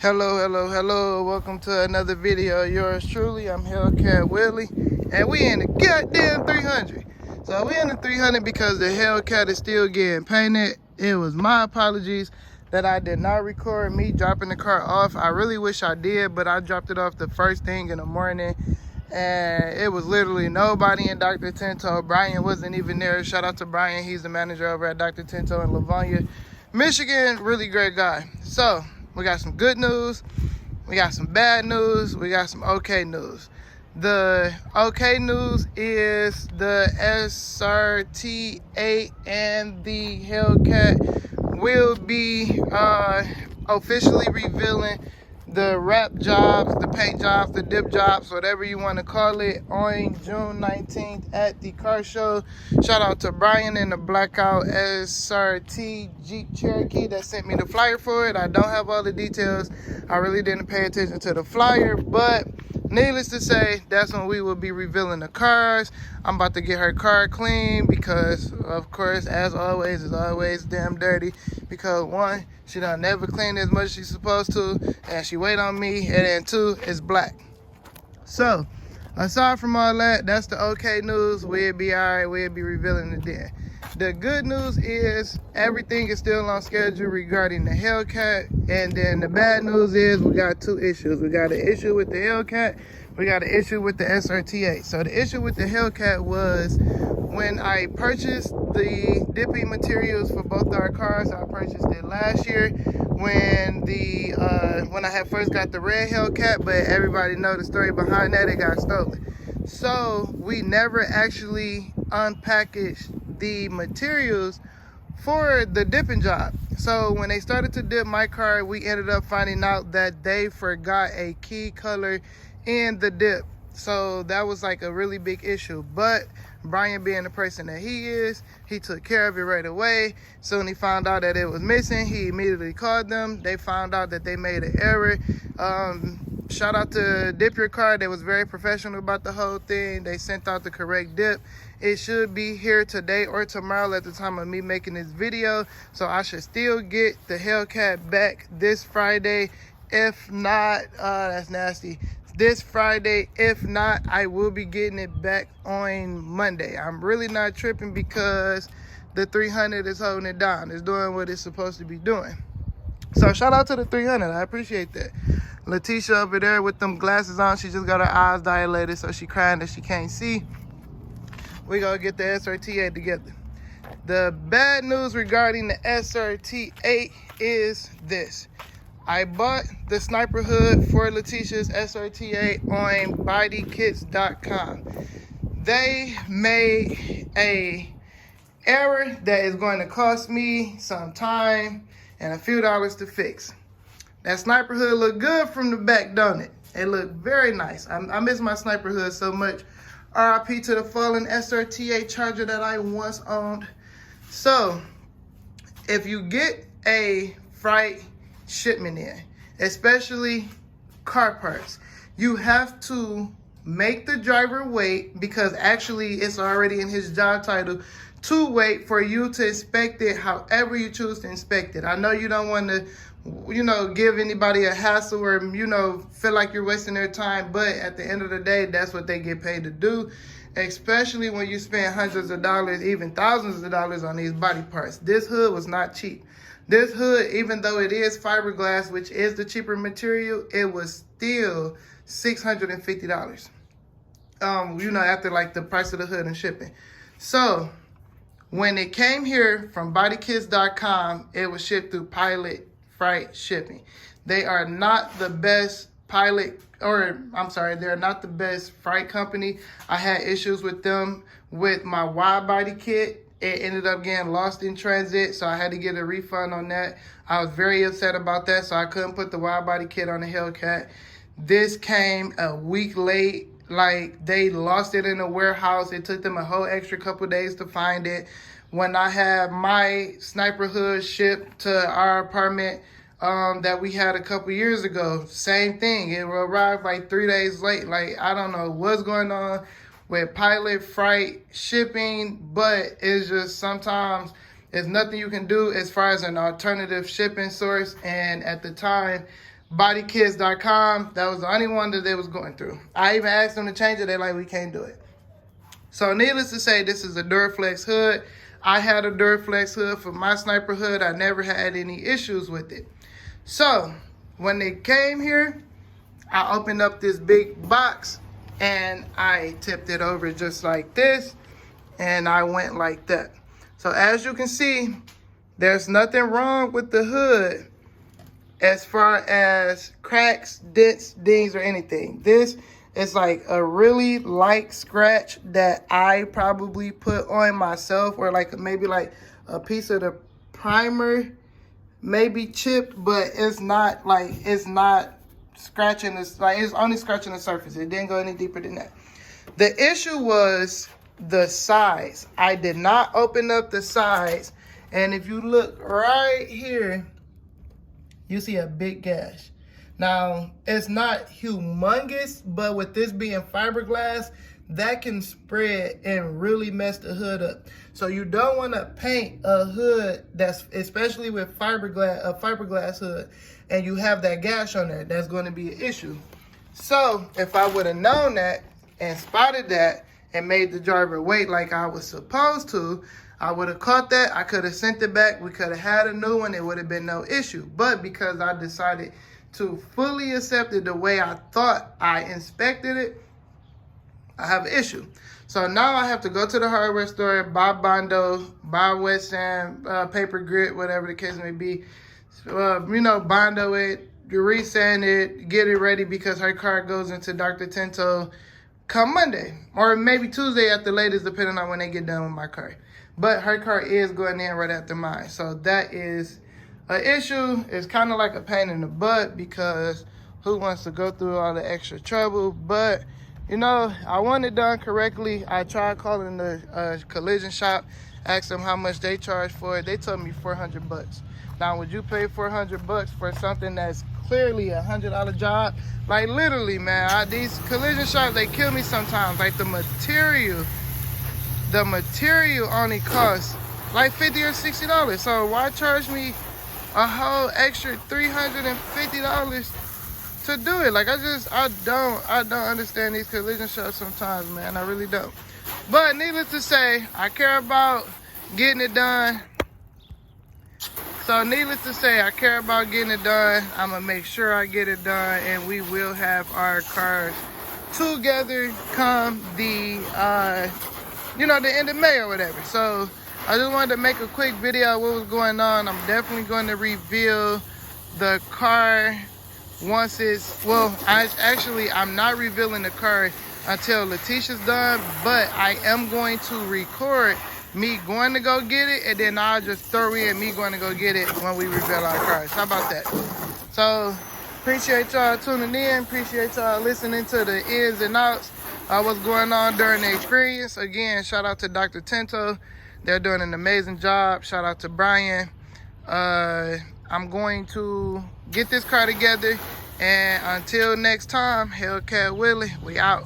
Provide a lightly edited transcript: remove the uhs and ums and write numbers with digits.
Hello. Welcome to another video. Yours truly, I'm Hellcat Willie, and we in the goddamn 300. So we in the 300 because the Hellcat is still getting painted. It was my apologies that I did not record me dropping the car off. I really wish I did, but I dropped it off the first thing in the morning, and it was literally nobody in Dr. Tinto. Brian wasn't even there. Shout out to Brian. He's the manager over at Dr. Tinto in Livonia, Michigan. Really great guy. So we got some good news, we got some bad news, we got some okay news. The okay news is the SRT8 and the Hellcat will be officially revealing the wrap jobs, the paint jobs, the dip jobs, whatever you want to call it, on June 19th at the car show. Shout out to Brian and the Blackout SRT Jeep Cherokee that sent me the flyer for it. I don't have all the details. I really didn't pay attention to the flyer, but needless to say, that's when we will be revealing the cars. I'm about to get her car clean because, of course, as always, it's always damn dirty. Because one, she done never cleaned as much as she's supposed to, and she wait on me, and then two, it's black. So, aside from all that, that's the okay news. We'll be all right. We'll be revealing it then. The good news is everything is still on schedule regarding the Hellcat, and then the bad news is we got two issues. We got an issue with the Hellcat, we got an issue with the SRT8. So the issue with the Hellcat was when I purchased the dipping materials for both our cars. I purchased it last year when I had first got the red Hellcat, but everybody know the story behind that. It got stolen. So we never actually unpackaged the materials for the dipping job. So when they started to dip my car, we ended up finding out that they forgot a key color in the dip. So that was like a really big issue. But Brian, being the person that he is, he took care of it right away. Soon he found out that it was missing. He immediately called them. They found out that they made an error. Shout out to Dip Your Car. They was very professional about the whole thing. They sent out the correct dip. It should be here today or tomorrow at the time of me making this video. So I should still get the Hellcat back this Friday. If not, that's nasty. This Friday. If not, I will be getting it back on Monday. I'm really not tripping because the 300 is holding it down. It's doing what it's supposed to be doing. So shout out to the 300. I appreciate that. Letitia over there with them glasses on, she just got her eyes dilated, so she crying that she can't see. We gonna get the SRT8 together. The bad news regarding the SRT8 is this. I bought the sniper hood for Letitia's SRT8 on bodykits.com. They made a error that is going to cost me some time and a few dollars to fix. That sniper hood look good from the back, don't it? It looked very nice. I miss my sniper hood so much. RIP to the fallen SRT8 Charger that I once owned. So, if you get a freight shipment in, especially car parts, you have to make the driver wait, because actually it's already in his job title to wait for you to inspect it however you choose to inspect it. I know you don't want to, give anybody a hassle or, feel like you're wasting their time, but at the end of the day, that's what they get paid to do, especially when you spend hundreds of dollars, even thousands of dollars on these body parts. This hood was not cheap. This hood, even though it is fiberglass, which is the cheaper material, it was still $650. After like the price of the hood and shipping. So when it came here from bodykits.com, it was shipped through Pilot Freight Shipping. They are not the best they're not the best freight company. I had issues with them with my wide body kit. It ended up getting lost in transit, so I had to get a refund on that. I was very upset about that, so I couldn't put the wide body kit on the Hellcat. This came a week late. Like, they lost it in a warehouse. It took them a whole extra couple days to find it. When I had my sniper hood shipped to our apartment that we had a couple years ago, same thing. It arrived like 3 days late. Like, I don't know what's going on with Pilot Freight Shipping, but it's just sometimes there's nothing you can do as far as an alternative shipping source. And at the time, bodykits.com. That was the only one that they was going through. I even asked them to change it. They're like, we can't do it. So needless to say, this is a Duraflex hood. I had a Duraflex hood for my sniper hood. I never had any issues with it. So when they came here, I opened up this big box and I tipped it over just like this. And I went like that. So as you can see, there's nothing wrong with the hood as far as cracks, dents, dings, or anything. This is like a really light scratch that I probably put on myself, or like maybe like a piece of the primer maybe chipped, but it's not like, it's not scratching this, like it's only scratching the surface. It didn't go any deeper than that. The issue was the sides. I did not open up the sides, and if you look right here, you see a big gash. Now, it's not humongous, but with this being fiberglass, that can spread and really mess the hood up. So you don't want to paint a hood that's, especially with fiberglass, a fiberglass hood, and you have that gash on there. That's going to be an issue. So if I would have known that and spotted that and made the driver wait like I was supposed to, I would have caught that. I could have sent it back. We could have had a new one. It would have been no issue. But because I decided to fully accept it the way I thought I inspected it, I have an issue. So now I have to go to the hardware store, buy Bondo, buy wet sand, paper grit, whatever the case may be. You know, Bondo it, resand it, get it ready, because her car goes into Dr. Tinto come Monday, or maybe Tuesday at the latest, depending on when they get done with my car. But her car is going in right after mine. So that is an issue. It's kind of like a pain in the butt, because who wants to go through all the extra trouble? But, you know, I want it done correctly. I tried calling the collision shop, asked them how much they charge for it. They told me $400. Now, would you pay $400 for something that's clearly a $100 job? Like, literally, man, these collision shops, they kill me sometimes. Like, the material only costs like $50 or $60. So why charge me a whole extra $350 to do it? Like, I don't understand these collision shops sometimes, man. I really don't. But needless to say, I care about getting it done. So needless to say, I care about getting it done. I'm gonna make sure I get it done, and we will have our cars together come the you know, the end of May or whatever. So I just wanted to make a quick video of what was going on. I'm definitely going to reveal the car once it's, well, I'm not revealing the car until Letitia's done, but I am going to record me going to go get it, and then I'll just throw in me going to go get it when we reveal our cars. How about that? So appreciate y'all tuning in. Appreciate y'all listening to the ins and outs of what's going on during the experience. Again, shout out to Dr. Tinto. They're doing an amazing job. Shout out to Brian. I'm going to get this car together, and until next time, Hellcat Willie, we out.